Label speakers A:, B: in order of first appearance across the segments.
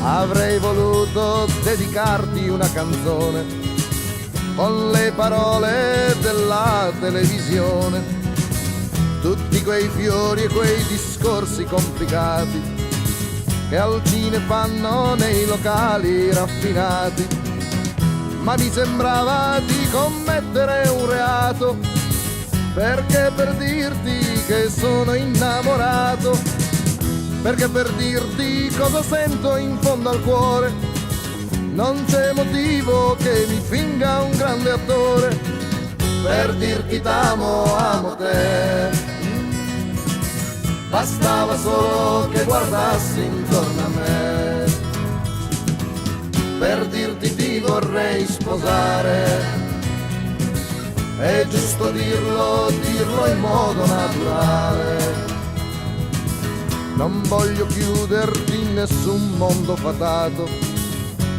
A: Avrei voluto dedicarti una canzone con le parole della televisione, tutti quei fiori e quei discorsi complicati che al cine fanno nei locali raffinati, ma mi sembrava di commettere un reato, perché per dirti che sono innamorato, perché per dirti cosa sento in fondo al cuore, non c'è motivo che mi finga un grande attore. Per dirti t'amo, amo te, bastava solo che guardassi intorno a me. Per dirti ti vorrei sposare, è giusto dirlo in modo naturale. Non voglio chiuderti in nessun mondo fatato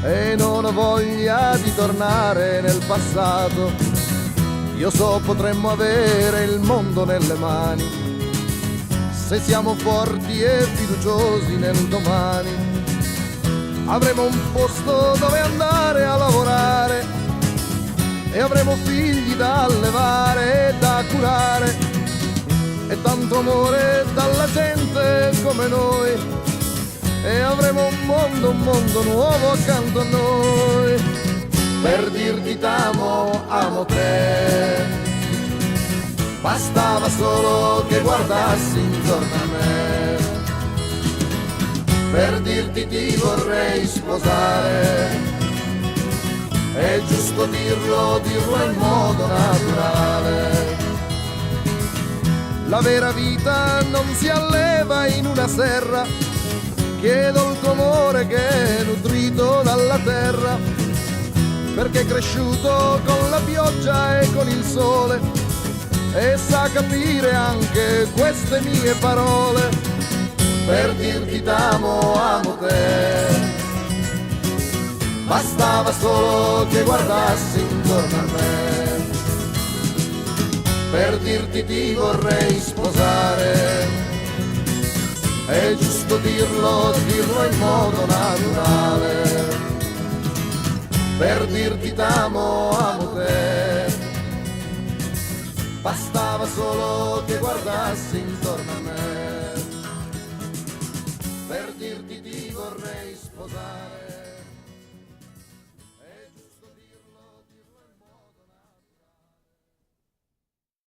A: e non ho voglia di tornare nel passato. Io so potremmo avere il mondo nelle mani se siamo forti e fiduciosi nel domani. Avremo un posto dove andare a lavorare e avremo figli da allevare e da curare, e tanto amore dalla gente come noi, e avremo un mondo nuovo accanto a noi. Per dirti t'amo, amo te, bastava solo che guardassi intorno a me. Per dirti ti vorrei sposare, è giusto dirlo in modo naturale. La vera vita non si alleva in una serra, chiedo il tuo amore che è nutrito dalla terra, perché è cresciuto con la pioggia e con il sole e sa capire anche queste mie parole. Per dirti t'amo, amo te, bastava solo che guardassi intorno a me. Per dirti ti vorrei sposare, è giusto dirlo in modo naturale. Per dirti t'amo, amo te, bastava solo che guardassi intorno a me. Per dirti ti vorrei sposare.